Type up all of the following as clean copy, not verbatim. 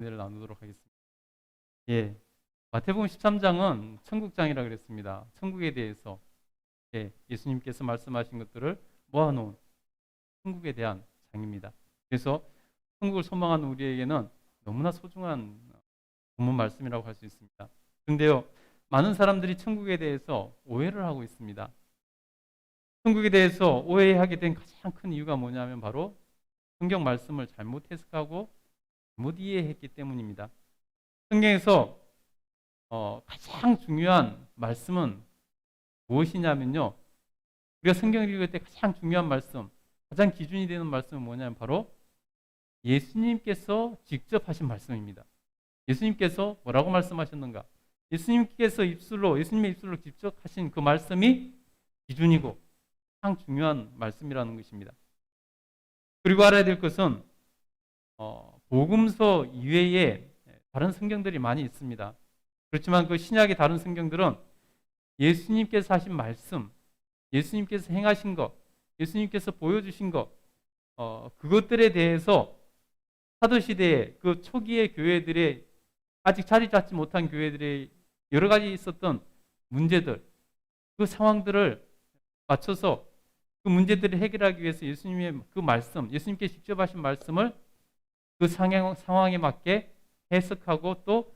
은혜를 나누도록 하겠습니다. 예, 마태복음 13장은 천국장이라 그랬습니다. 천국에 대해서 예수님께서 말씀하신 것들을 모아놓은 천국에 대한 장입니다. 그래서 천국을 소망하는 우리에게는 너무나 소중한 본문 말씀이라고 할 수 있습니다. 그런데요, 많은 사람들이 천국에 대해서 오해를 하고 있습니다. 천국에 대해서 오해하게 된 가장 큰 이유가 뭐냐면 바로 성경 말씀을 잘못 해석하고 잘못 이해했기 때문입니다. 성경에서 가장 중요한 말씀은 무엇이냐면요, 우리가 성경을 읽을 때 가장 중요한 말씀, 가장 기준이 되는 말씀은 뭐냐면 바로 예수님께서 직접 하신 말씀입니다. 예수님께서 뭐라고 말씀하셨는가? 예수님의 입술로 직접 하신 그 말씀이 기준이고 가장 중요한 말씀이라는 것입니다. 그리고 알아야 될 것은 복음서 이외에 다른 성경들이 많이 있습니다. 그렇지만 그 신약의 다른 성경들은 예수님께서 하신 말씀, 예수님께서 행하신 것, 예수님께서 보여주신 것, 그것들에 대해서 사도시대의 그 초기의 교회들의 아직 자리 잡지 못한 교회들의 여러 가지 있었던 문제들, 그 상황들을 맞춰서 그 문제들을 해결하기 위해서 예수님의 그 말씀, 예수님께 직접 하신 말씀을 그 상황에 맞게 해석하고 또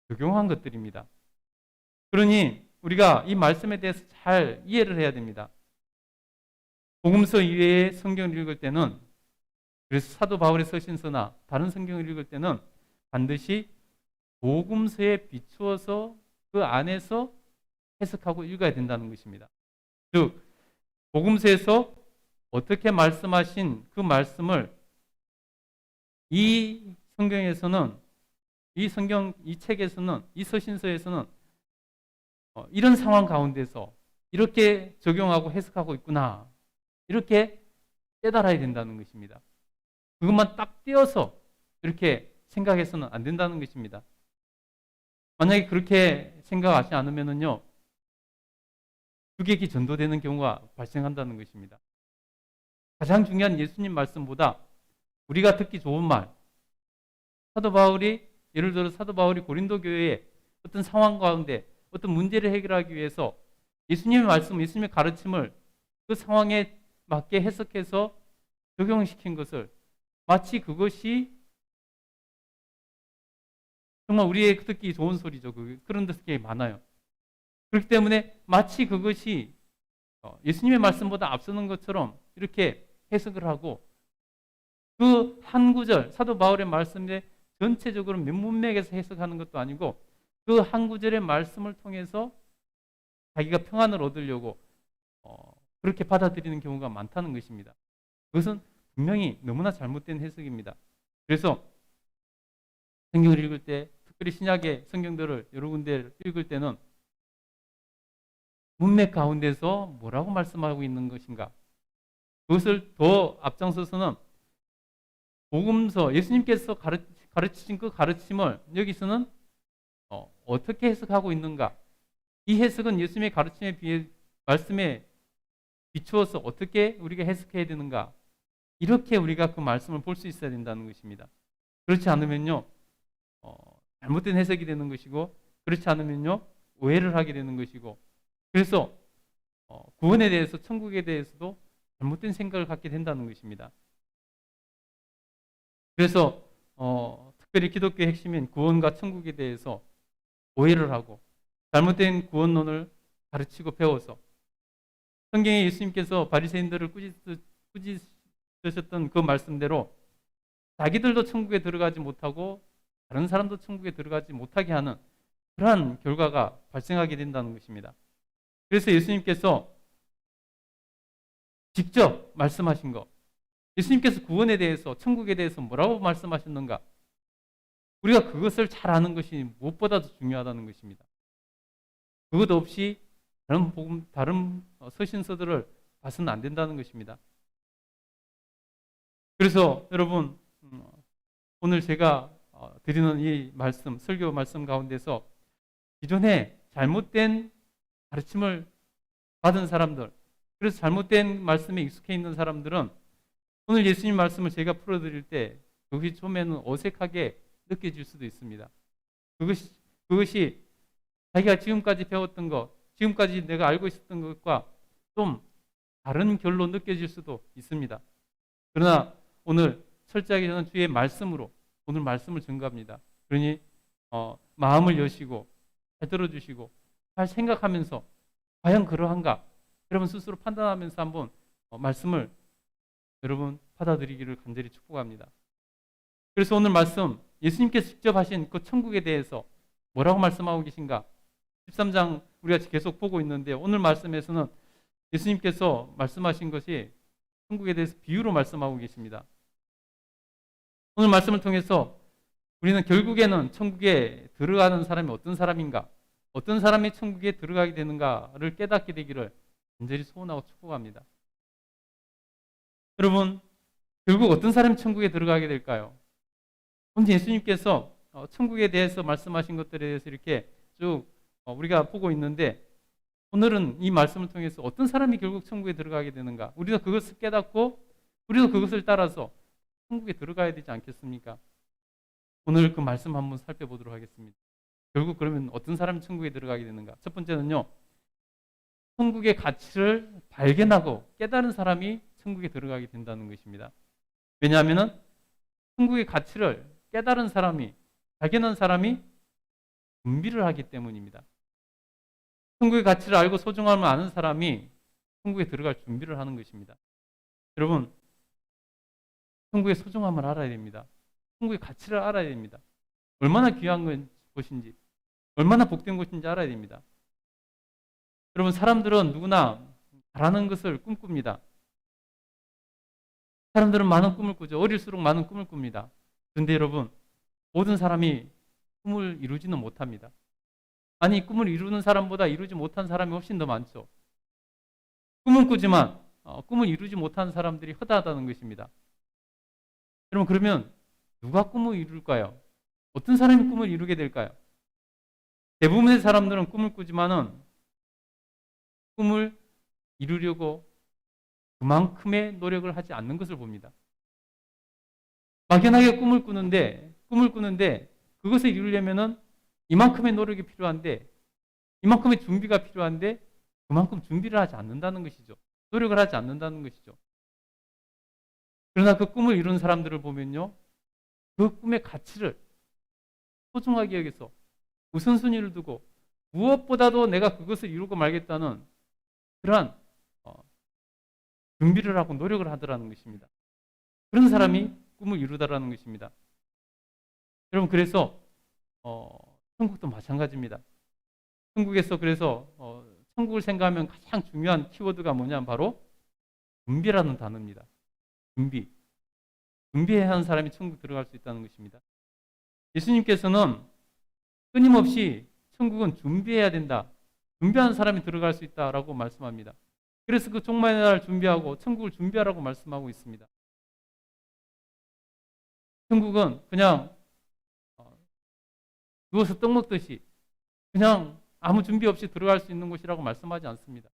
적용한 것들입니다. 그러니 우리가 이 말씀에 대해서 잘 이해를 해야 됩니다. 복음서 이외의 성경을 읽을 때는, 그래서 사도 바울의 서신서나 다른 성경을 읽을 때는 반드시 복음서에 비추어서 그 안에서 해석하고 읽어야 된다는 것입니다. 즉, 복음서에서 어떻게 말씀하신 그 말씀을 이 성경에서는, 이 책에서는, 이 서신서에서는 이런 상황 가운데서 이렇게 적용하고 해석하고 있구나, 이렇게 깨달아야 된다는 것입니다. 그것만 딱 떼어서 이렇게 생각해서는 안 된다는 것입니다. 만약에 그렇게 생각하지 않으면요, 주객이 전도되는 경우가 발생한다는 것입니다. 가장 중요한 예수님 말씀보다 우리가 듣기 좋은 말, 예를 들어 사도 바울이 고린도 교회의 어떤 상황 가운데 어떤 문제를 해결하기 위해서 예수님의 말씀, 예수님의 가르침을 그 상황에 맞게 해석해서 적용시킨 것을 마치 그것이 정말 우리의 듣기 좋은 소리죠. 그런 데서 많아요. 그렇기 때문에 마치 그것이 예수님의 말씀보다 앞서는 것처럼 이렇게 해석을 하고, 그 한 구절, 사도 바울의 말씀에 전체적으로 몇 문맥에서 해석하는 것도 아니고 그 한 구절의 말씀을 통해서 자기가 평안을 얻으려고 그렇게 받아들이는 경우가 많다는 것입니다. 그것은 분명히 너무나 잘못된 해석입니다. 그래서 성경을 읽을 때, 특별히 신약의 성경들을 여러 군데 읽을 때는 문맥 가운데서 뭐라고 말씀하고 있는 것인가, 그것을 더 앞장서서는 복음서, 예수님께서 가르치신 그 가르침을 여기서는 어떻게 해석하고 있는가, 이 해석은 예수님의 가르침에 비해 말씀에 비추어서 어떻게 우리가 해석해야 되는가, 이렇게 우리가 그 말씀을 볼 수 있어야 된다는 것입니다. 그렇지 않으면요, 잘못된 해석이 되는 것이고, 그렇지 않으면요, 오해를 하게 되는 것이고, 그래서 구원에 대해서, 천국에 대해서도 잘못된 생각을 갖게 된다는 것입니다. 그래서 특별히 기독교의 핵심인 구원과 천국에 대해서 오해를 하고 잘못된 구원론을 가르치고 배워서 성경에 예수님께서 바리새인들을 꾸짖으셨던 그 말씀대로 자기들도 천국에 들어가지 못하고 다른 사람도 천국에 들어가지 못하게 하는 그러한 결과가 발생하게 된다는 것입니다. 그래서 예수님께서 직접 말씀하신 것, 예수님께서 구원에 대해서, 천국에 대해서 뭐라고 말씀하셨는가, 우리가 그것을 잘 아는 것이 무엇보다도 중요하다는 것입니다. 그것 없이 다른 서신서들을 봐서는 안 된다는 것입니다. 그래서 여러분, 오늘 제가 드리는 이 말씀, 설교 말씀 가운데서 기존에 잘못된 가르침을 받은 사람들, 그래서 잘못된 말씀에 익숙해 있는 사람들은 오늘 예수님 말씀을 제가 풀어드릴 때 여기 처음에는 어색하게 느껴질 수도 있습니다. 그것이 자기가 지금까지 배웠던 것, 지금까지 내가 알고 있었던 것과 좀 다른 결로 느껴질 수도 있습니다. 그러나 오늘 철저하게 저는 주의 말씀으로 오늘 말씀을 증거합니다. 그러니 마음을 여시고 잘 들어주시고 잘 생각하면서 과연 그러한가? 여러분 스스로 판단하면서 한번 말씀을 여러분 받아들이기를 간절히 축복합니다. 그래서 오늘 말씀 예수님께서 직접 하신 그 천국에 대해서 뭐라고 말씀하고 계신가? 13장 우리가 계속 보고 있는데 오늘 말씀에서는 예수님께서 말씀하신 것이 천국에 대해서 비유로 말씀하고 계십니다. 오늘 말씀을 통해서 우리는 결국에는 천국에 들어가는 사람이 어떤 사람인가, 어떤 사람이 천국에 들어가게 되는가를 깨닫게 되기를 간절히 소원하고 축복합니다. 여러분, 결국 어떤 사람이 천국에 들어가게 될까요? 오늘 예수님께서 천국에 대해서 말씀하신 것들에 대해서 이렇게 쭉 우리가 보고 있는데 오늘은 이 말씀을 통해서 어떤 사람이 결국 천국에 들어가게 되는가, 우리도 그것을 깨닫고 우리도 그것을 따라서 천국에 들어가야 되지 않겠습니까? 오늘 그 말씀 한번 살펴보도록 하겠습니다. 결국 그러면 어떤 사람이 천국에 들어가게 되는가? 첫 번째는요, 천국의 가치를 발견하고 깨달은 사람이 천국에 들어가게 된다는 것입니다. 왜냐하면 천국의 가치를 깨달은 사람이, 발견한 사람이 준비를 하기 때문입니다. 천국의 가치를 알고 소중함을 아는 사람이 천국에 들어갈 준비를 하는 것입니다. 여러분, 천국의 소중함을 알아야 됩니다. 천국의 가치를 알아야 됩니다. 얼마나 귀한 것인지, 얼마나 복된 것인지 알아야 됩니다. 여러분, 사람들은 누구나 잘하는 것을 꿈꿉니다. 사람들은 많은 꿈을 꾸죠. 어릴수록 많은 꿈을 꿉니다. 그런데 여러분, 모든 사람이 꿈을 이루지는 못합니다. 아니, 꿈을 이루는 사람보다 이루지 못한 사람이 훨씬 더 많죠. 꿈은 꾸지만 꿈을 이루지 못하는 사람들이 허다하다는 것입니다. 여러분, 그러면 누가 꿈을 이룰까요? 어떤 사람이 꿈을 이루게 될까요? 대부분의 사람들은 꿈을 꾸지만은 꿈을 이루려고 그만큼의 노력을 하지 않는 것을 봅니다. 막연하게 꿈을 꾸는데 그것을 이루려면은 이만큼의 노력이 필요한데, 이만큼의 준비가 필요한데 그만큼 준비를 하지 않는다는 것이죠. 노력을 하지 않는다는 것이죠. 그러나 그 꿈을 이룬 사람들을 보면요, 그 꿈의 가치를 소중하게 여기서 우선순위를 두고 무엇보다도 내가 그것을 이루고 말겠다는 그러한 준비를 하고 노력을 하더라는 것입니다. 그런 사람이 꿈을 이루다라는 것입니다. 여러분, 그래서 천국도 마찬가지입니다. 천국에서 그래서 천국을 생각하면 가장 중요한 키워드가 뭐냐면 바로 준비라는 단어입니다. 준비해야 하는 사람이 천국 들어갈 수 있다는 것입니다. 예수님께서는 끊임없이 천국은 준비해야 된다, 준비하는 사람이 들어갈 수 있다라고 말씀합니다. 그래서 그 종말의 날을 준비하고 천국을 준비하라고 말씀하고 있습니다. 천국은 그냥 누워서 떡 먹듯이 그냥 아무 준비 없이 들어갈 수 있는 곳이라고 말씀하지 않습니다.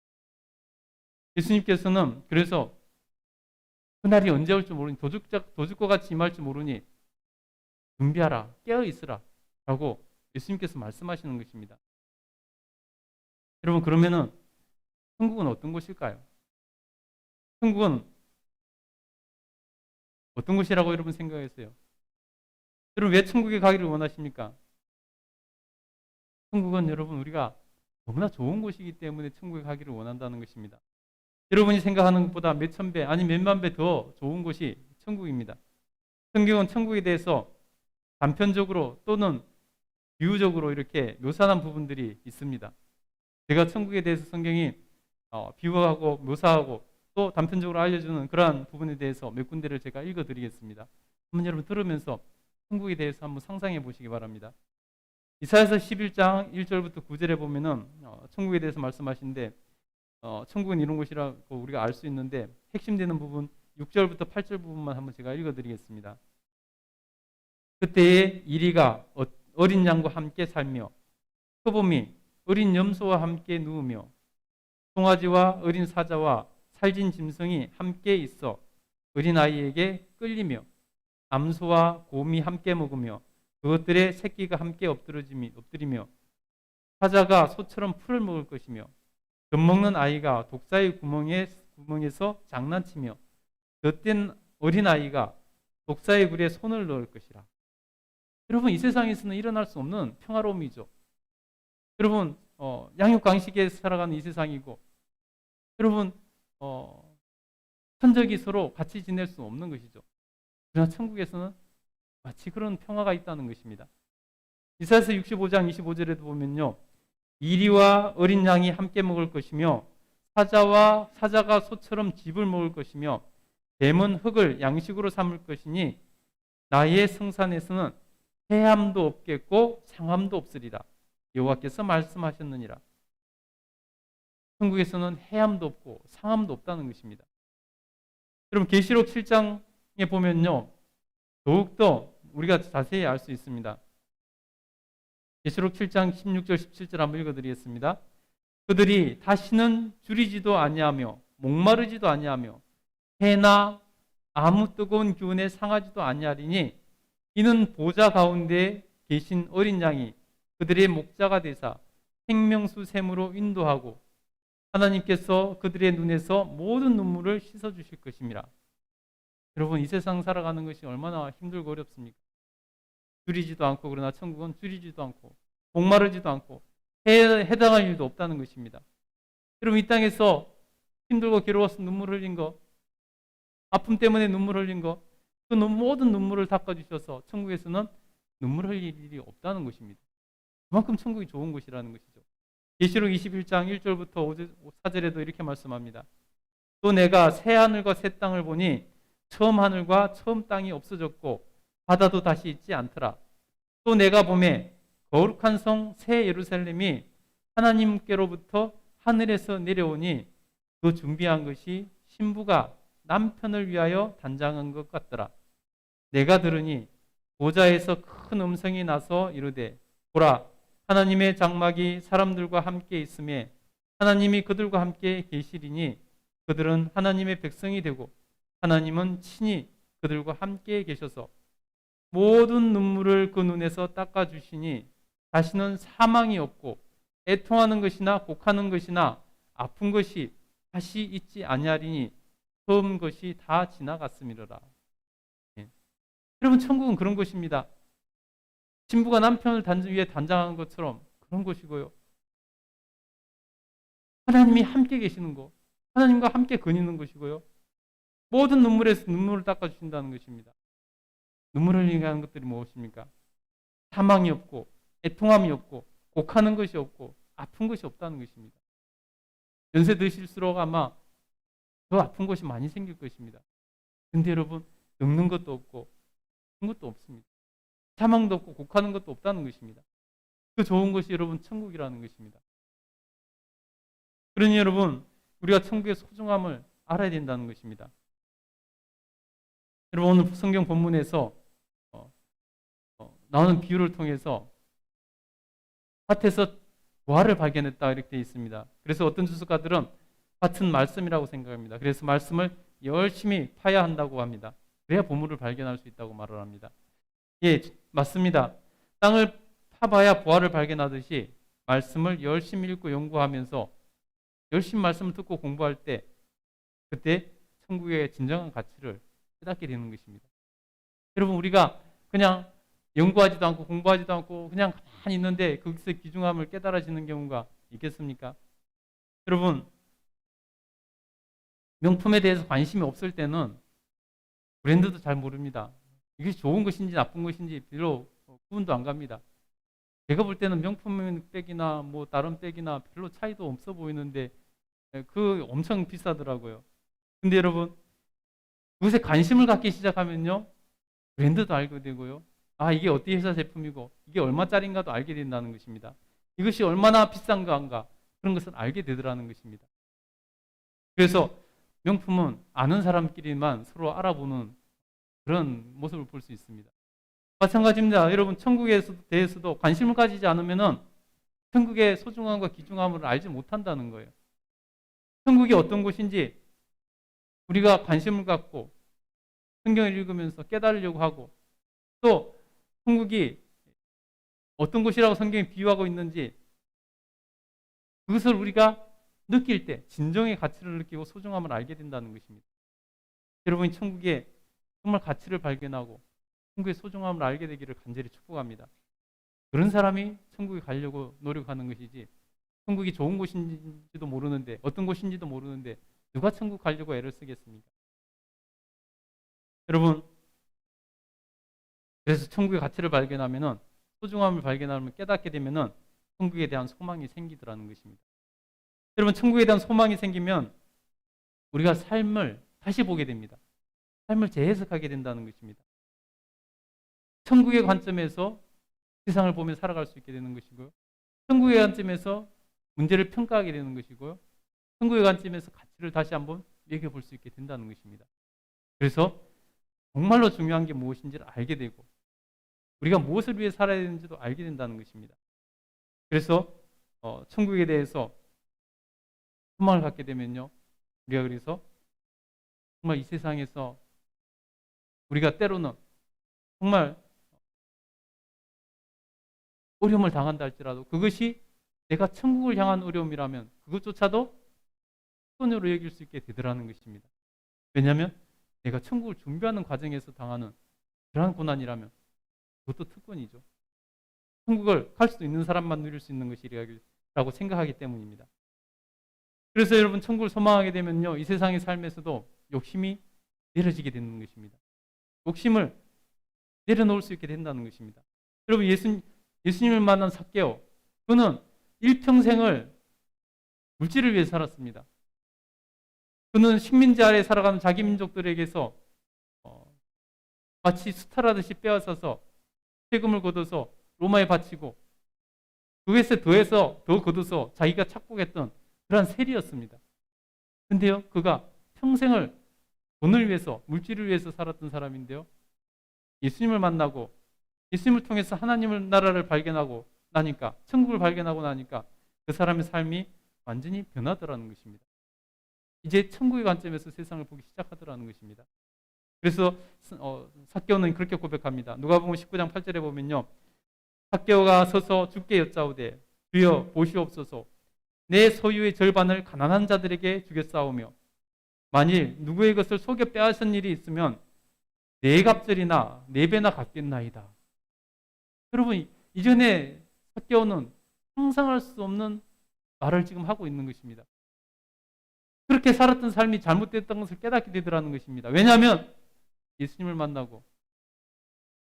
예수님께서는 그래서 그날이 언제 올지 모르니, 도둑과 같이 임할지 모르니 준비하라, 깨어 있으라 라고 예수님께서 말씀하시는 것입니다. 여러분, 그러면은 천국은 어떤 곳일까요? 천국은 어떤 곳이라고 여러분 생각했어요? 여러분, 왜 천국에 가기를 원하십니까? 천국은 여러분, 우리가 너무나 좋은 곳이기 때문에 천국에 가기를 원한다는 것입니다. 여러분이 생각하는 것보다 몇천 배, 아니 몇만 배 더 좋은 곳이 천국입니다. 성경은 천국에 대해서 단편적으로 또는 비유적으로 이렇게 묘사한 부분들이 있습니다. 제가 천국에 대해서 성경이 비유하고 묘사하고 또 단편적으로 알려주는 그러한 부분에 대해서 몇 군데를 제가 읽어드리겠습니다. 한번 여러분 들으면서 천국에 대해서 한번 상상해 보시기 바랍니다. 이사야서 11장 1절부터 9절에 보면은 천국에 대해서 말씀하시는데 천국은 이런 곳이라고 우리가 알 수 있는데 핵심되는 부분 6절부터 8절 부분만 한번 제가 읽어드리겠습니다. 그때에 이리가 어린 양과 함께 살며 표범이 어린 염소와 함께 누우며 송아지와 어린 사자와 살진 짐승이 함께 있어 어린아이에게 끌리며 암소와 곰이 함께 먹으며 그것들의 새끼가 함께 엎드리며 사자가 소처럼 풀을 먹을 것이며 젖먹는 아이가 독사의 구멍에서 장난치며 젖된 어린아이가 독사의 굴에 손을 넣을 것이라. 여러분, 이 세상에서는 일어날 수 없는 평화로움이죠. 여러분, 양육강식에 살아가는 이 세상이고, 여러분, 천적이 서로 같이 지낼 수 없는 것이죠. 그러나 천국에서는 마치 그런 평화가 있다는 것입니다. 이사야서 65장 25절에도 보면요, 이리와 어린 양이 함께 먹을 것이며 사자가 소처럼 즙을 먹을 것이며 뱀은 흙을 양식으로 삼을 것이니 나의 성산에서는 해함도 없겠고 상함도 없으리라. 여호와께서 말씀하셨느니라. 천국에서는 해함도 없고 상함도 없다는 것입니다. 여러분, 계시록 7장에 보면요, 더욱더 우리가 자세히 알 수 있습니다. 계시록 7장 16절 17절 한번 읽어드리겠습니다. 그들이 다시는 줄이지도 아니하며 목마르지도 아니하며 해나 아무 뜨거운 기운에 상하지도 아니하리니 이는 보좌 가운데 계신 어린 양이 그들의 목자가 되사 생명수 샘으로 인도하고 하나님께서 그들의 눈에서 모든 눈물을 씻어주실 것입니다. 여러분, 이 세상 살아가는 것이 얼마나 힘들고 어렵습니까? 줄이지도 않고, 그러나 천국은 줄이지도 않고 목마르지도 않고 해당할 일도 없다는 것입니다. 여러분, 이 땅에서 힘들고 괴로워서 눈물 흘린 거, 아픔 때문에 눈물 흘린 거, 그 모든 눈물을 닦아주셔서 천국에서는 눈물 흘릴 일이 없다는 것입니다. 그만큼 천국이 좋은 곳이라는 것이죠. 계시록 21장 1절부터 4절에도 이렇게 말씀합니다. 또 내가 새 하늘과 새 땅을 보니 처음 하늘과 처음 땅이 없어졌고 바다도 다시 있지 않더라. 또 내가 보매 거룩한 성 새 예루살렘이 하나님께로부터 하늘에서 내려오니 그 준비한 것이 신부가 남편을 위하여 단장한 것 같더라. 내가 들으니 보좌에서 큰 음성이 나서 이르되 보라, 하나님의 장막이 사람들과 함께 있음에 하나님이 그들과 함께 계시리니 그들은 하나님의 백성이 되고 하나님은 친히 그들과 함께 계셔서 모든 눈물을 그 눈에서 닦아주시니 다시는 사망이 없고 애통하는 것이나 곡하는 것이나 아픈 것이 다시 있지 아니하리니 처음 것이 다 지나갔음이로라. 예. 여러분, 천국은 그런 것입니다. 신부가 남편을 위해 단장한 것처럼 그런 것이고요. 하나님이 함께 계시는 것, 하나님과 함께 거니는 것이고요. 모든 눈물에서 눈물을 닦아주신다는 것입니다. 눈물 흘리게 하는 것들이 무엇입니까? 사망이 없고 애통함이 없고 곡하는 것이 없고 아픈 것이 없다는 것입니다. 연세 드실수록 아마 더 아픈 것이 많이 생길 것입니다. 근데 여러분, 늙는 것도 없고 아픈 것도 없습니다. 사망도 없고 곡하는 것도 없다는 것입니다. 그 좋은 것이 여러분 천국이라는 것입니다. 그러니 여러분, 우리가 천국의 소중함을 알아야 된다는 것입니다. 여러분, 오늘 성경 본문에서 나오는 비유를 통해서 밭에서 보화를 발견했다 이렇게 되어 있습니다. 그래서 어떤 주석가들은 밭은 말씀이라고 생각합니다. 그래서 말씀을 열심히 파야 한다고 합니다. 그래야 보물을 발견할 수 있다고 말을 합니다. 예, 맞습니다. 땅을 파봐야 보화를 발견하듯이 말씀을 열심히 읽고 연구하면서 열심히 말씀을 듣고 공부할 때 그때 천국의 진정한 가치를 깨닫게 되는 것입니다. 여러분, 우리가 그냥 연구하지도 않고 공부하지도 않고 그냥 가만히 있는데 거기서 귀중함을 깨달아지는 경우가 있겠습니까? 여러분, 명품에 대해서 관심이 없을 때는 브랜드도 잘 모릅니다. 이게 좋은 것인지 나쁜 것인지 별로 구분도 안 갑니다. 제가 볼 때는 명품 백이나 뭐 다른 백이나 별로 차이도 없어 보이는데 그 엄청 비싸더라고요. 근데 여러분, 그것에 관심을 갖기 시작하면요, 브랜드도 알게 되고요, 아, 이게 어떤 회사 제품이고 이게 얼마짜리인가도 알게 된다는 것입니다. 이것이 얼마나 비싼가 그런 것을 알게 되더라는 것입니다. 그래서 명품은 아는 사람끼리만 서로 알아보는 그런 모습을 볼 수 있습니다. 마찬가지입니다. 여러분, 천국에 대해서도 관심을 가지지 않으면 천국의 소중함과 귀중함을 알지 못한다는 거예요. 천국이 어떤 곳인지 우리가 관심을 갖고 성경을 읽으면서 깨달으려고 하고, 또 천국이 어떤 곳이라고 성경이 비유하고 있는지 그것을 우리가 느낄 때 진정의 가치를 느끼고 소중함을 알게 된다는 것입니다. 여러분이 천국에 정말 가치를 발견하고 천국의 소중함을 알게 되기를 간절히 축복합니다. 그런 사람이 천국에 가려고 노력하는 것이지, 천국이 좋은 곳인지도 모르는데, 어떤 곳인지도 모르는데 누가 천국 가려고 애를 쓰겠습니까? 여러분, 그래서 천국의 가치를 발견하면은, 소중함을 발견하면, 깨닫게 되면은 천국에 대한 소망이 생기더라는 것입니다. 여러분, 천국에 대한 소망이 생기면 우리가 삶을 다시 보게 됩니다. 삶을 재해석하게 된다는 것입니다. 천국의 관점에서 세상을 보며 살아갈 수 있게 되는 것이고요. 천국의 관점에서 문제를 평가하게 되는 것이고요. 천국의 관점에서 가치를 다시 한번 매겨볼 수 있게 된다는 것입니다. 그래서 정말로 중요한 게 무엇인지를 알게 되고 우리가 무엇을 위해 살아야 되는지도 알게 된다는 것입니다. 그래서 천국에 대해서 소망을 갖게 되면요, 우리가 그래서 정말 이 세상에서 우리가 때로는 정말 어려움을 당한다 할지라도 그것이 내가 천국을 향한 어려움이라면 그것조차도 손으로 여길 수 있게 되더라는 것입니다. 왜냐하면 내가 천국을 준비하는 과정에서 당하는 그러한 고난이라면 그것도 특권이죠. 천국을 갈 수 있는 사람만 누릴 수 있는 것이라고 생각하기 때문입니다. 그래서 여러분, 천국을 소망하게 되면요, 이 세상의 삶에서도 욕심이 내려지게 되는 것입니다. 욕심을 내려놓을 수 있게 된다는 것입니다. 여러분, 예수님을 만난 삭개오, 그는 일평생을 물질을 위해 살았습니다. 그는 식민지 아래 살아가는 자기 민족들에게서 마치 수탈하듯이 빼앗아서 세금을 걷어서 로마에 바치고 그것에 더해서 더 걷어서 자기가 착복했던 그러한 세리였습니다. 근데요, 그가 평생을 돈을 위해서, 물질을 위해서 살았던 사람인데요, 예수님을 만나고 예수님을 통해서 하나님의 나라를 발견하고 나니까, 천국을 발견하고 나니까 그 사람의 삶이 완전히 변하더라는 것입니다. 이제 천국의 관점에서 세상을 보기 시작하더라는 것입니다. 그래서 삭개오는 그렇게 고백합니다. 누가복음 19장 8절에 보면요, 삭개오가 서서 주께 여짜오되 주여 보시옵소서, 내 소유의 절반을 가난한 자들에게 주겠사오며 만일 누구의 것을 속여 빼앗은 일이 있으면 네 갑절이나 네 배나 갚겠나이다. 여러분, 이전에 삭개오는 상상할 수 없는 말을 지금 하고 있는 것입니다. 그렇게 살았던 삶이 잘못됐던 것을 깨닫게 되더라는 것입니다. 왜냐하면 예수님을 만나고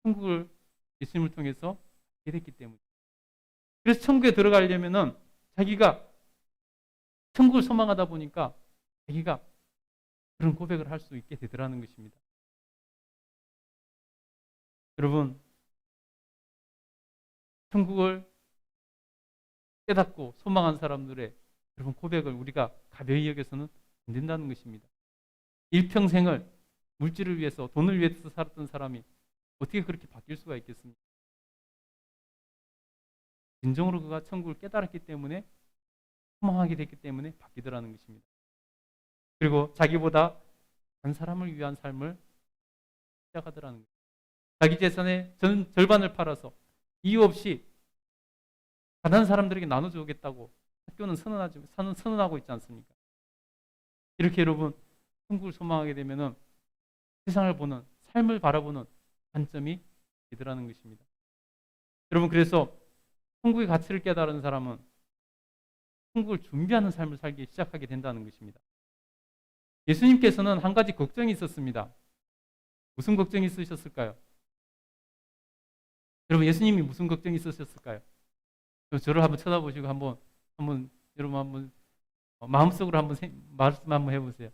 천국을 예수님을 통해서 알게 됐기 때문에. 그래서 천국에 들어가려면은 자기가 천국을 소망하다 보니까 자기가 그런 고백을 할 수 있게 되더라는 것입니다. 여러분, 천국을 깨닫고 소망한 사람들의 여러분 고백을 우리가 가벼이 여겨서는 안 된다는 것입니다. 일평생을 물질을 위해서, 돈을 위해서 살았던 사람이 어떻게 그렇게 바뀔 수가 있겠습니까? 진정으로 그가 천국을 깨달았기 때문에, 소망하게 됐기 때문에 바뀌더라는 것입니다. 그리고 자기보다 한 사람을 위한 삶을 시작하더라는 것입니다. 자기 재산의 절반을 팔아서 이유 없이 가난한 사람들에게 나눠주겠다고 학교는 선언하고 있지 않습니까? 이렇게 여러분, 천국을 소망하게 되면은 세상을 보는, 삶을 바라보는 관점이 되더라는 것입니다. 여러분, 그래서 천국의 가치를 깨달은 사람은 천국을 준비하는 삶을 살기 시작하게 된다는 것입니다. 예수님께서는 한 가지 걱정이 있었습니다. 무슨 걱정이 있으셨을까요? 여러분, 예수님이 무슨 걱정이 있으셨을까요? 저를 한번 쳐다보시고 여러분 한번 마음속으로 말씀 한번 해보세요.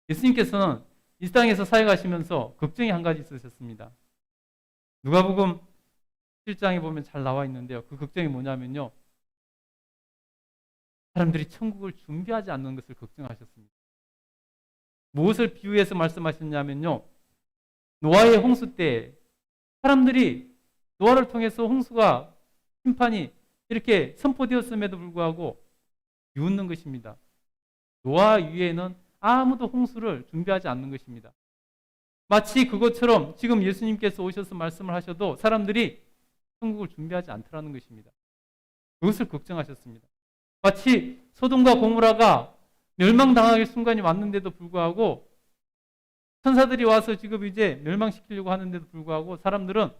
예수님께서는 이 땅에서 사역하시면서 걱정이 한 가지 있으셨습니다. 누가복음 7장에 보면 잘 나와 있는데요. 그 걱정이 뭐냐면요, 사람들이 천국을 준비하지 않는 것을 걱정하셨습니다. 무엇을 비유해서 말씀하셨냐면요, 노아의 홍수 때 사람들이 노아를 통해서 홍수가, 심판이 이렇게 선포되었음에도 불구하고 비웃는 것입니다. 노아 이후에는 아무도 홍수를 준비하지 않는 것입니다. 마치 그것처럼 지금 예수님께서 오셔서 말씀을 하셔도 사람들이 천국을 준비하지 않더라는 것입니다. 그것을 걱정하셨습니다. 마치 소돔과 고모라가 멸망당할 순간이 왔는데도 불구하고 천사들이 와서 지금 이제 멸망시키려고 하는데도 불구하고 사람들은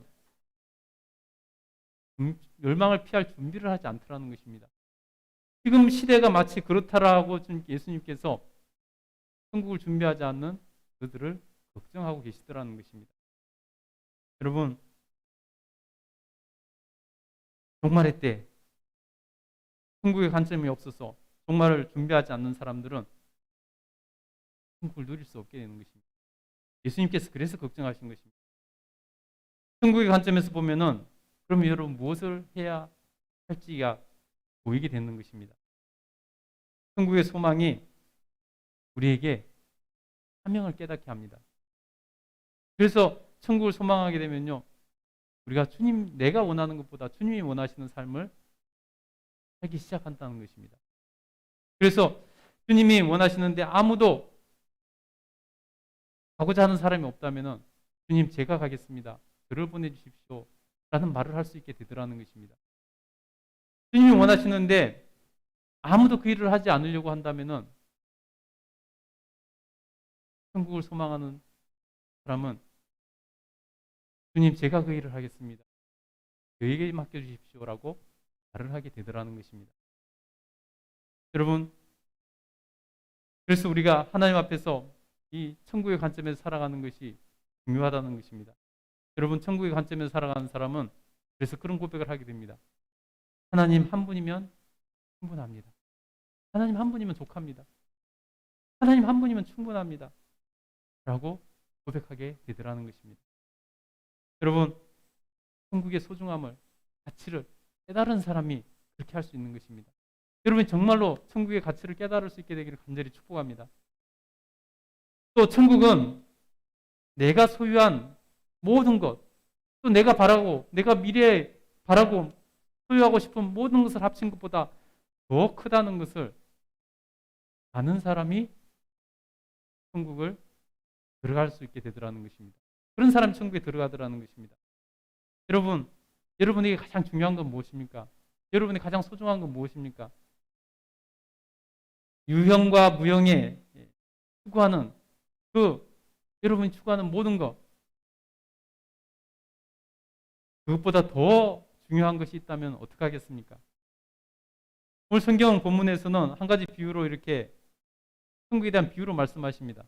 멸망을 피할 준비를 하지 않더라는 것입니다. 지금 시대가 마치 그렇다라고 예수님께서 천국을 준비하지 않는 그들을 걱정하고 계시더라는 것입니다. 여러분, 종말의 때 천국의 관점이 없어서 종말을 준비하지 않는 사람들은 천국을 누릴 수 없게 되는 것입니다. 예수님께서 그래서 걱정하신 것입니다. 천국의 관점에서 보면은 그럼 여러분 무엇을 해야 할지가 보이게 되는 것입니다. 천국의 소망이 우리에게 사명을 깨닫게 합니다. 그래서 천국을 소망하게 되면요, 우리가 내가 원하는 것보다 주님이 원하시는 삶을 살기 시작한다는 것입니다. 그래서 주님이 원하시는데 아무도 가고자 하는 사람이 없다면 주님 제가 가겠습니다. 저를 보내주십시오. 라는 말을 할 수 있게 되더라는 것입니다. 주님이 원하시는데 아무도 그 일을 하지 않으려고 한다면 천국을 소망하는 사람은 주님 제가 그 일을 하겠습니다. 저에게 맡겨주십시오라고 말을 하게 되더라는 것입니다. 여러분, 그래서 우리가 하나님 앞에서 이 천국의 관점에서 살아가는 것이 중요하다는 것입니다. 여러분, 천국의 관점에서 살아가는 사람은 그래서 그런 고백을 하게 됩니다. 하나님 한 분이면 충분합니다. 하나님 한 분이면 족합니다. 하나님 한 분이면 충분합니다. 라고 고백하게 되더라는 것입니다. 여러분, 천국의 소중함을, 가치를 깨달은 사람이 그렇게 할 수 있는 것입니다. 여러분 정말로 천국의 가치를 깨달을 수 있게 되기를 간절히 축복합니다. 또 천국은 내가 소유한 모든 것, 또 내가 바라고, 내가 미래에 바라고 소유하고 싶은 모든 것을 합친 것보다 더 크다는 것을 아는 사람이 천국을 들어갈 수 있게 되더라는 것입니다. 그런 사람이 천국에 들어가더라는 것입니다. 여러분, 여러분에게 가장 중요한 건 무엇입니까? 여러분이 가장 소중한 건 무엇입니까? 유형과 무형에 추구하는 여러분이 추구하는 모든 것, 그것보다 더 중요한 것이 있다면 어떻게 하겠습니까? 오늘 성경 본문에서는 한 가지 비유로 이렇게 천국에 대한 비유로 말씀하십니다.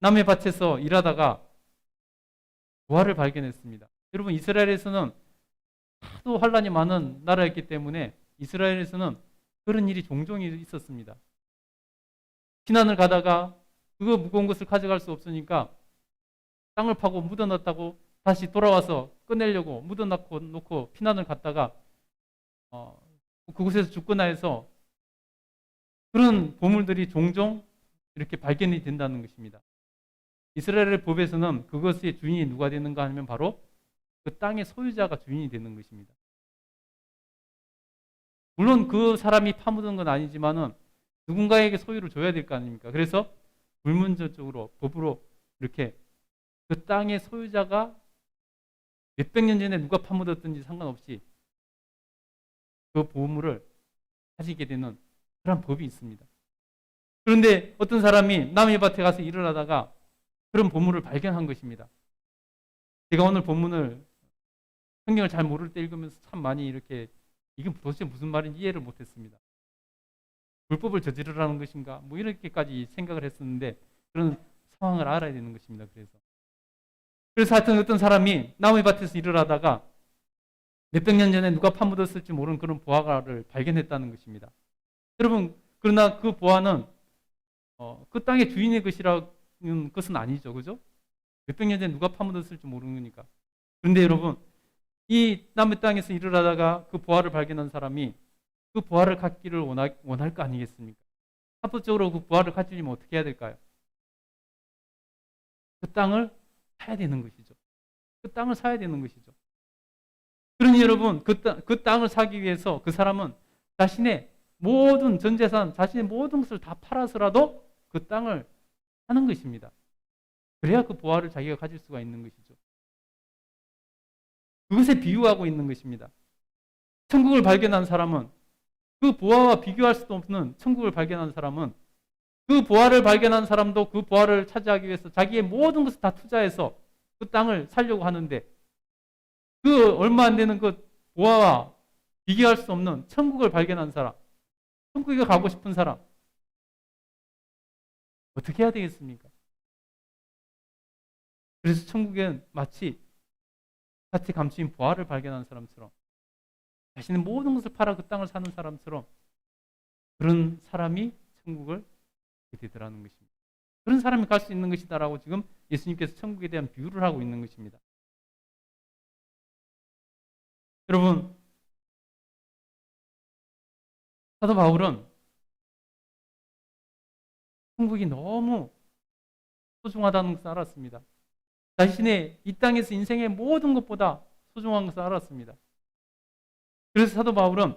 남의 밭에서 일하다가 부활을 발견했습니다. 여러분, 이스라엘에서는 하도 환란이 많은 나라였기 때문에 이스라엘에서는 그런 일이 종종 있었습니다. 피난을 가다가 그거 무거운 것을 가져갈 수 없으니까 땅을 파고 묻어놨다고 다시 돌아와서 꺼내려고 묻어놓고 피난을 갔다가 그곳에서 죽거나 해서 그런 보물들이 종종 이렇게 발견이 된다는 것입니다. 이스라엘의 법에서는 그것의 주인이 누가 되는가 하면 바로 그 땅의 소유자가 주인이 되는 것입니다. 물론 그 사람이 파묻은 건 아니지만은 누군가에게 소유를 줘야 될 거 아닙니까? 그래서 불문절적으로 법으로 이렇게 그 땅의 소유자가 몇백 년 전에 누가 파묻었든지 상관없이 그 보물을 가지게 되는 그런 법이 있습니다. 그런데 어떤 사람이 남의 밭에 가서 일을 하다가 그런 보물을 발견한 것입니다. 제가 오늘 본문을 성경을 잘 모를 때 읽으면서 참 많이 이렇게 이게 도대체 무슨 말인지 이해를 못했습니다. 불법을 저지르라는 것인가? 뭐 이렇게까지 생각을 했었는데 그런 상황을 알아야 되는 것입니다. 그래서 하여튼 어떤 사람이 나무의 밭에서 일을 하다가 몇백 년 전에 누가 파묻었을지 모르는 그런 보화를 발견했다는 것입니다. 여러분, 그러나 그 보화는 그 땅의 주인의 것이라는 것은 아니죠. 그죠? 몇백 년 전에 누가 파묻었을지 모르는 거니까. 그런데 여러분, 이 남의 땅에서 일을 하다가 그 보화를 발견한 사람이 그 보화를 갖기를 원할 거 아니겠습니까? 합법적으로 그 보화를 가지려면 어떻게 해야 될까요? 그 땅을 사야 되는 것이죠. 그 땅을 사야 되는 것이죠. 그러니 여러분, 그 땅을 사기 위해서 그 사람은 자신의 모든 전 재산, 자신의 모든 것을 다 팔아서라도 그 땅을 사는 것입니다. 그래야 그 보화를 자기가 가질 수가 있는 것이죠. 그것에 비유하고 있는 것입니다. 천국을 발견한 사람은, 그 보화와 비교할 수도 없는 천국을 발견한 사람은, 그 보화를 발견한 사람도 그 보화를 차지하기 위해서 자기의 모든 것을 다 투자해서 그 땅을 살려고 하는데, 그 얼마 안 되는 그 보화와 비교할 수 없는 천국을 발견한 사람, 천국에 가고 싶은 사람, 어떻게 해야 되겠습니까? 그래서 천국엔 마치 밭에 감추인 보화를 발견한 사람처럼, 자신의 모든 것을 팔아 그 땅을 사는 사람처럼, 그런 사람이 천국을 가게 되더라는 것입니다. 그런 사람이 갈 수 있는 것이다라고 지금 예수님께서 천국에 대한 비유를 하고 있는 것입니다. 여러분, 사도 바울은 천국이 너무 소중하다는 것을 알았습니다. 자신의 이 땅에서 인생의 모든 것보다 소중한 것을 알았습니다. 그래서 사도 바울은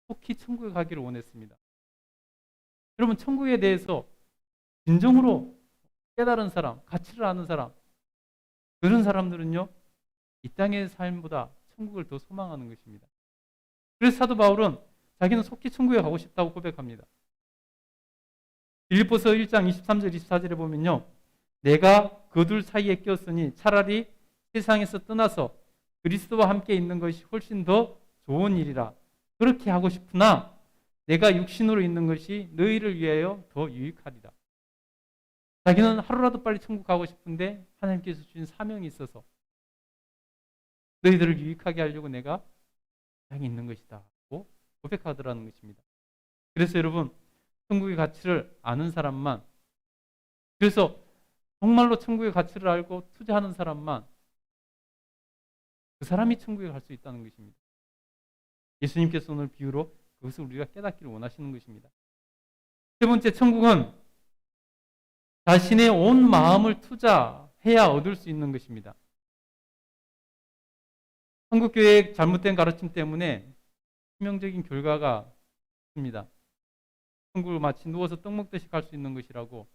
속히 천국에 가기를 원했습니다. 여러분, 천국에 대해서 진정으로 깨달은 사람, 가치를 아는 사람, 그런 사람들은요, 이 땅의 삶보다 천국을 더 소망하는 것입니다. 그래서 사도 바울은 자기는 속히 천국에 가고 싶다고 고백합니다. 빌립보서 1장 23절 24절에 보면요, 내가 그 둘 사이에 꼈으니 차라리 세상에서 떠나서 그리스도와 함께 있는 것이 훨씬 더 좋은 일이라. 그렇게 하고 싶으나 내가 육신으로 있는 것이 너희를 위하여 더 유익하리라. 자기는 하루라도 빨리 천국 가고 싶은데 하나님께서 주신 사명이 있어서 너희들을 유익하게 하려고 내가 땅에 있는 것이다 고 고백하더라는 것입니다. 그래서 여러분, 천국의 가치를 아는 사람만, 그래서 정말로 천국의 가치를 알고 투자하는 사람만, 그 사람이 천국에 갈 수 있다는 것입니다. 예수님께서 오늘 비유로 그것을 우리가 깨닫기를 원하시는 것입니다. 세 번째, 천국은 자신의 온 마음을 투자해야 얻을 수 있는 것입니다. 한국교회의 잘못된 가르침 때문에 치명적인 결과가 있습니다. 천국을 마치 누워서 떡 먹듯이 갈 수 있는 것이라고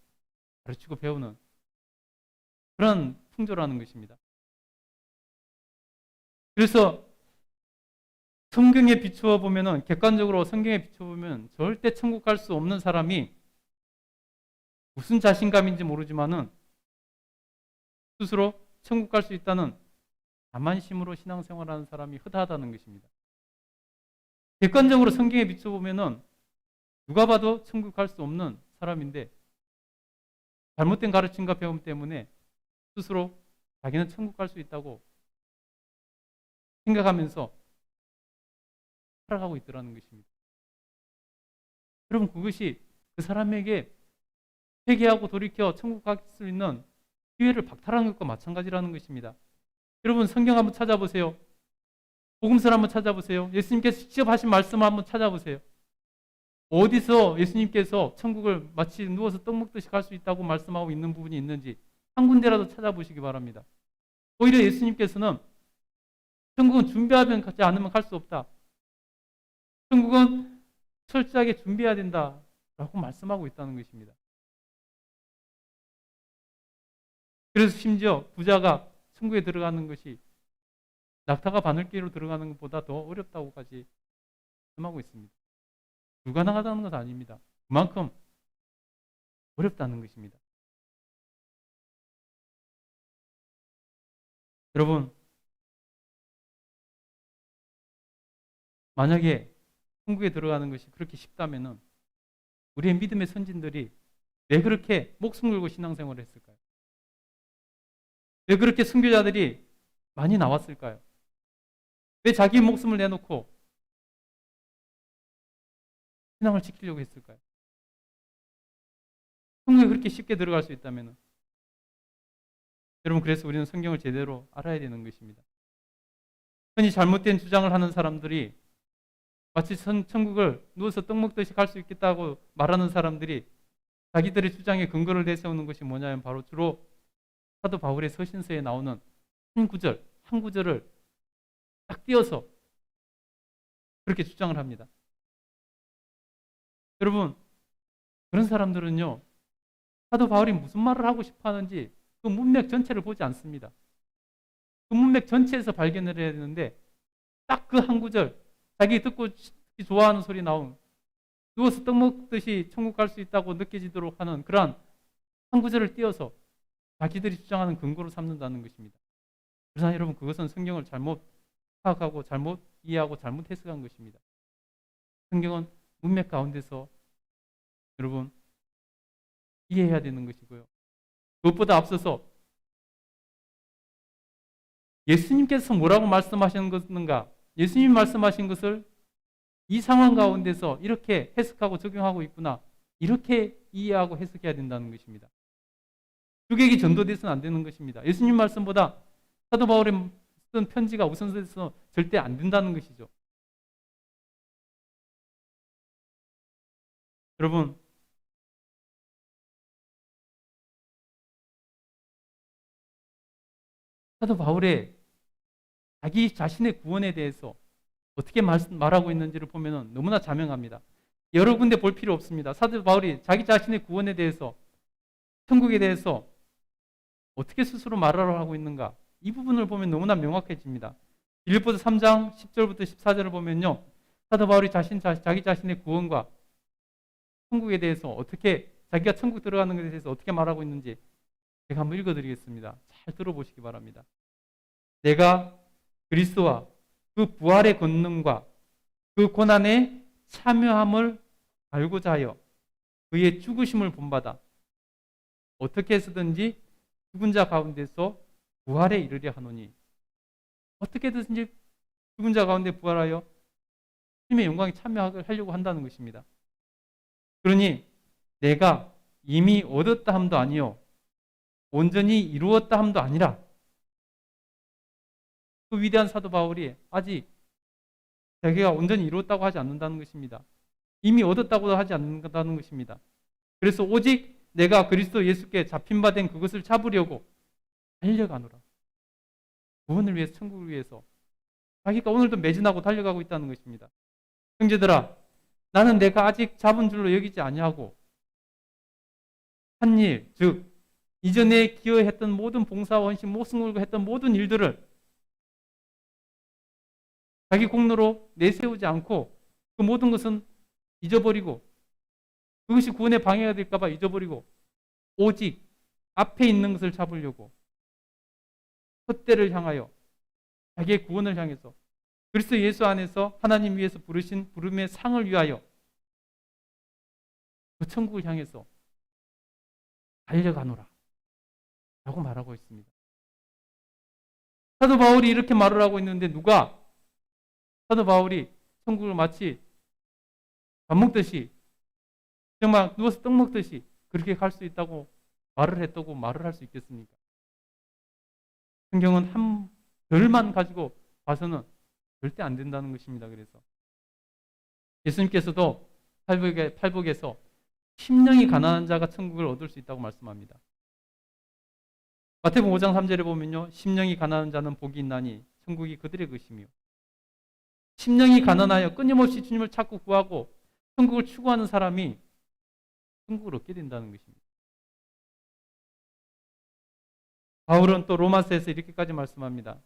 가르치고 배우는 그런 풍조라는 것입니다. 그래서 성경에 비추어 보면은, 객관적으로 성경에 비추어 보면 절대 천국 갈 수 없는 사람이 무슨 자신감인지 모르지만은 스스로 천국 갈 수 있다는 자만심으로 신앙생활하는 사람이 허다하다는 것입니다. 객관적으로 성경에 비추어 보면은 누가 봐도 천국 갈 수 없는 사람인데 잘못된 가르침과 배움 때문에 스스로 자기는 천국 갈 수 있다고 생각하면서 살아가고 있더라는 것입니다. 여러분, 그것이 그 사람에게 회개하고 돌이켜 천국 갈 수 있는 기회를 박탈하는 것과 마찬가지라는 것입니다. 여러분, 성경 한번 찾아보세요. 복음서를 한번 찾아보세요. 예수님께서 직접 하신 말씀을 한번 찾아보세요. 어디서 예수님께서 천국을 마치 누워서 떡 먹듯이 갈 수 있다고 말씀하고 있는 부분이 있는지 한 군데라도 찾아보시기 바랍니다. 오히려 예수님께서는 천국은 준비하지 않으면 갈 수 없다. 천국은 철저하게 준비해야 된다라고 말씀하고 있다는 것입니다. 그래서 심지어 부자가 천국에 들어가는 것이 낙타가 바늘귀로 들어가는 것보다 더 어렵다고까지 말씀하고 있습니다. 불가능하다는 것은 아닙니다. 그만큼 어렵다는 것입니다. 여러분, 만약에 천국에 들어가는 것이 그렇게 쉽다면은 우리의 믿음의 선진들이 왜 그렇게 목숨 걸고 신앙생활을 했을까요? 왜 그렇게 선교자들이 많이 나왔을까요? 왜 자기 목숨을 내놓고 신앙을 지키려고 했을까요? 천국에 그렇게 쉽게 들어갈 수 있다면, 여러분, 그래서 우리는 성경을 제대로 알아야 되는 것입니다. 흔히 잘못된 주장을 하는 사람들이, 마치 천국을 누워서 떡 먹듯이 갈 수 있겠다고 말하는 사람들이 자기들의 주장에 근거를 내세우는 것이 뭐냐면 바로 주로 사도 바울의 서신서에 나오는 한 구절을 딱 띄어서 그렇게 주장을 합니다. 여러분, 그런 사람들은요, 사도 바울이 무슨 말을 하고 싶어 하는지 그 문맥 전체를 보지 않습니다. 그 문맥 전체에서 발견을 해야 되는데 딱 그 한 구절, 자기 듣고 좋아하는 소리 나온, 누워서 떡 먹듯이 천국 갈 수 있다고 느껴지도록 하는 그러한 한 구절을 띄어서 자기들이 주장하는 근거로 삼는다는 것입니다. 그러나 여러분, 그것은 성경을 잘못 파악하고 잘못 이해하고 잘못 해석한 것입니다. 성경은 문맥 가운데서 여러분 이해해야 되는 것이고요. 그것보다 앞서서 예수님께서 뭐라고 말씀하셨는가, 예수님 말씀하신 것을 이 상황 가운데서 이렇게 해석하고 적용하고 있구나, 이렇게 이해하고 해석해야 된다는 것입니다. 주객이 전도돼서는 안 되는 것입니다. 예수님 말씀보다 사도 바울의 쓴 편지가 우선돼서 절대 안 된다는 것이죠. 여러분, 사도 바울의 자기 자신의 구원에 대해서 어떻게 말하고 있는지를 보면 너무나 자명합니다. 여러 군데 볼 필요 없습니다. 사도 바울이 자기 자신의 구원에 대해서, 천국에 대해서 어떻게 스스로 말하라고 하고 있는가, 이 부분을 보면 너무나 명확해집니다. 빌립보서 3장 10절부터 14절을 보면요, 사도 바울이 자기 자신의 구원과 천국에 대해서 어떻게, 자기가 천국 들어가는 것에 대해서 어떻게 말하고 있는지 제가 한번 읽어드리겠습니다. 잘 들어보시기 바랍니다. 내가 그리스도와 그 부활의 권능과 그 고난에 참여함을 알고자 하여 그의 죽으심을 본받아 어떻게 해서든지 죽은 자 가운데서 부활에 이르려 하노니, 어떻게 해서든지 죽은 자 가운데 부활하여 주님의 영광에 참여하려고 한다는 것입니다. 그러니 내가 이미 얻었다 함도 아니요 온전히 이루었다 함도 아니라, 그 위대한 사도 바울이 아직 자기가 온전히 이루었다고 하지 않는다는 것입니다. 이미 얻었다고도 하지 않는다는 것입니다. 그래서 오직 내가 그리스도 예수께 잡힌 바 된 그것을 잡으려고 달려가노라. 구원을 위해서, 천국을 위해서 자기가 오늘도 매진하고 달려가고 있다는 것입니다. 형제들아, 나는 내가 아직 잡은 줄로 여기지 아니하고 한 일, 즉 이전에 기여했던 모든 봉사와 헌신, 목숨 걸고 했던 모든 일들을 자기 공로로 내세우지 않고 그 모든 것은 잊어버리고, 그것이 구원의 방해가 될까 봐 잊어버리고 오직 앞에 있는 것을 잡으려고 헛되를 향하여, 자기의 구원을 향해서, 그리스도 예수 안에서 하나님 위에서 부르신 부름의 상을 위하여 그 천국을 향해서 달려가노라 라고 말하고 있습니다. 사도 바울이 이렇게 말을 하고 있는데, 누가 사도 바울이 천국을 마치 밥 먹듯이, 정말 누워서 떡 먹듯이 그렇게 갈 수 있다고 말을 했다고 말을 할 수 있겠습니까? 성경은 한 별만 가지고 봐서는 절대 안 된다는 것입니다. 그래서 예수님께서도 팔복에서 심령이 가난한 자가 천국을 얻을 수 있다고 말씀합니다. 마태복음 5장 3절에 보면요, 심령이 가난한 자는 복이 있나니 천국이 그들의 것이며, 심령이 가난하여 끊임없이 주님을 찾고 구하고 천국을 추구하는 사람이 천국을 얻게 된다는 것입니다. 바울은 또 로마서에서 이렇게까지 말씀합니다.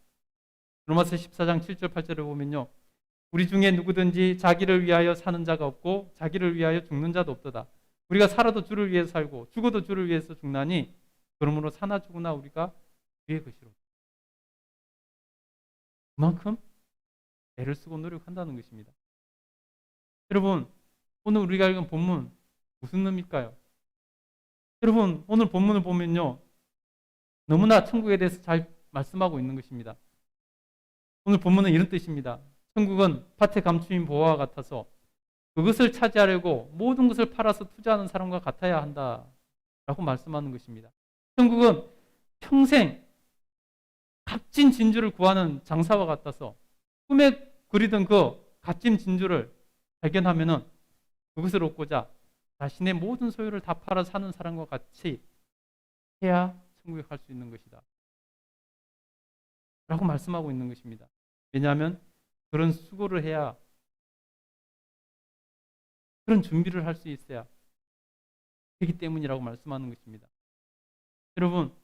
로마서 14장 7절 8절을 보면요, 우리 중에 누구든지 자기를 위하여 사는 자가 없고 자기를 위하여 죽는 자도 없도다. 우리가 살아도 주를 위해서 살고 죽어도 주를 위해서 죽나니 그러므로 사나 죽으나 우리가 주의 것이로. 그만큼 애를 쓰고 노력한다는 것입니다. 여러분, 오늘 우리가 읽은 본문 무슨 의미일까요? 여러분, 오늘 본문을 보면요, 너무나 천국에 대해서 잘 말씀하고 있는 것입니다. 오늘 본문은 이런 뜻입니다. 천국은 밭에 감추인 보화와 같아서 그것을 차지하려고 모든 것을 팔아서 투자하는 사람과 같아야 한다라고 말씀하는 것입니다. 천국은 평생 값진 진주를 구하는 장사와 같아서 꿈에 그리던 그 값진 진주를 발견하면은 그것을 얻고자 자신의 모든 소유를 다 팔아 사는 사람과 같이 해야 천국에 갈 수 있는 것이다 라고 말씀하고 있는 것입니다. 왜냐하면 그런 수고를 해야, 그런 준비를 할 수 있어야 되기 때문이라고 말씀하는 것입니다. 여러분,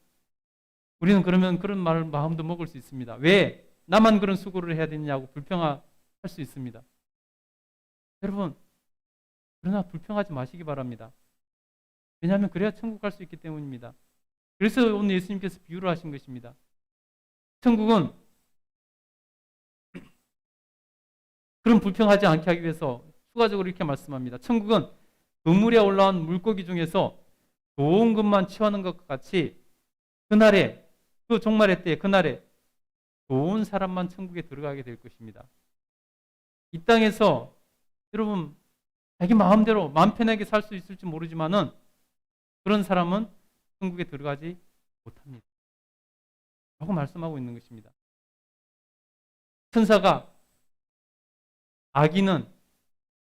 우리는 그러면 그런 마음도 먹을 수 있습니다. 왜 나만 그런 수고를 해야 되냐고 불평할 수 있습니다. 여러분, 그러나 불평하지 마시기 바랍니다. 왜냐하면 그래야 천국 갈 수 있기 때문입니다. 그래서 오늘 예수님께서 비유를 하신 것입니다. 천국은 그런 불평하지 않게 하기 위해서 추가적으로 이렇게 말씀합니다. 천국은 그물에 올라온 물고기 중에서 좋은 것만 취하는 것 같이 그날에, 그 종말의 때에 그날에 좋은 사람만 천국에 들어가게 될 것입니다. 이 땅에서 여러분 자기 마음대로 마음 편하게 살 수 있을지 모르지만은 그런 사람은 천국에 들어가지 못합니다. 라고 말씀하고 있는 것입니다. 천사가 악인은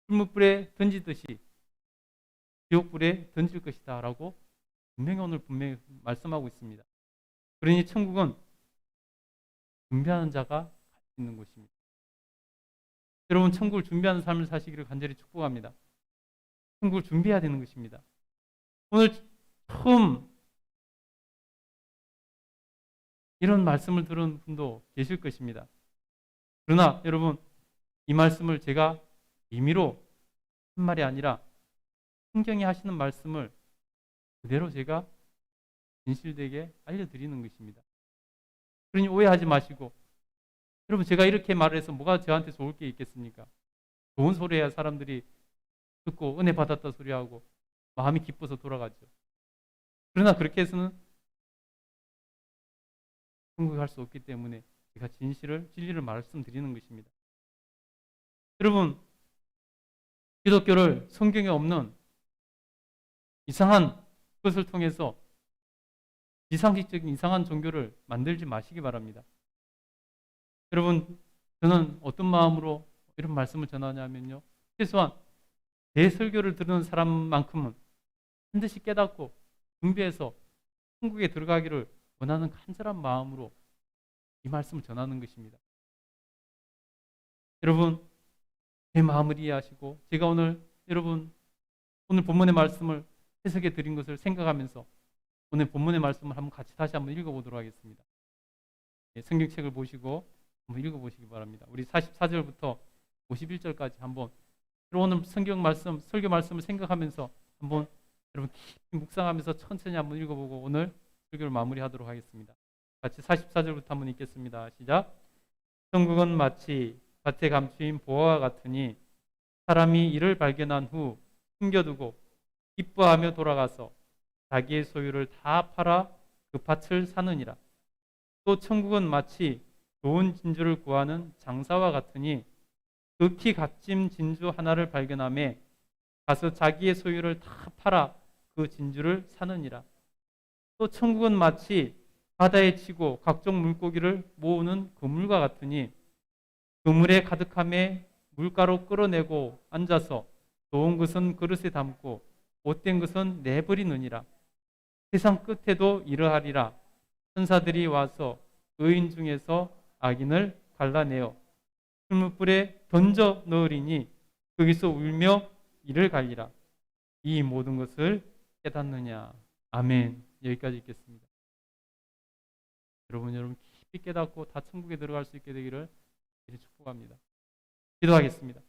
풀무불에 던지듯이 지옥불에 던질 것이다 라고 분명히 말씀하고 있습니다. 그러니 천국은 준비하는 자가 갈 수 있는 곳입니다. 여러분 천국을 준비하는 삶을 사시기를 간절히 축복합니다. 천국을 준비해야 되는 것입니다. 오늘 처음 이런 말씀을 들은 분도 계실 것입니다. 그러나 여러분 이 말씀을 제가 임의로 한 말이 아니라 성경이 하시는 말씀을 그대로 제가 진실되게 알려드리는 것입니다. 그러니 오해하지 마시고 여러분 제가 이렇게 말을 해서 뭐가 저한테 좋을 게 있겠습니까? 좋은 소리 해야 사람들이 듣고 은혜 받았다 소리하고 마음이 기뻐서 돌아가죠. 그러나 그렇게 해서는 천국에 갈 수 없기 때문에 제가 진리를 말씀드리는 것입니다. 여러분 기독교를 성경에 없는 이상한 것을 통해서 비상식적인 이상한 종교를 만들지 마시기 바랍니다. 여러분 저는 어떤 마음으로 이런 말씀을 전하냐면요. 최소한 제 설교를 들은 사람만큼은 반드시 깨닫고 준비해서 천국에 들어가기를 원하는 간절한 마음으로 이 말씀을 전하는 것입니다. 여러분 제 마음을 이해하시고 제가 오늘 오늘 본문의 말씀을 해석해 드린 것을 생각하면서 오늘 본문의 말씀을 다시 한번 읽어보도록 하겠습니다. 성경책을 보시고 한번 읽어보시기 바랍니다. 우리 44절부터 51절까지 한번 오늘 설교 말씀을 생각하면서 한번 여러분 깊이 묵상하면서 천천히 한번 읽어보고 오늘 설교를 마무리하도록 하겠습니다. 같이 44절부터 한번 읽겠습니다. 시작. 천국은 마치 밭에 감추인 보화와 같으니 사람이 이를 발견한 후 숨겨두고 기뻐하며 돌아가서 자기의 소유를 다 팔아 그 밭을 사느니라. 또 천국은 마치 좋은 진주를 구하는 장사와 같으니 극히 값진 진주 하나를 발견하며 가서 자기의 소유를 다 팔아 그 진주를 사느니라. 또 천국은 마치 바다에 치고 각종 물고기를 모으는 그물과 같으니 그물에 가득함에 물가로 끌어내고 앉아서 좋은 것은 그릇에 담고 못된 것은 내버리느니라. 세상 끝에도 이러하리라. 천사들이 와서 의인 중에서 악인을 갈라내어 풀무불에 던져 넣으리니 거기서 울며 이를 갈리라. 이 모든 것을 깨닫느냐. 아멘. 여기까지 읽겠습니다. 여러분 깊이 깨닫고 다 천국에 들어갈 수 있게 되기를 축복합니다. 기도하겠습니다.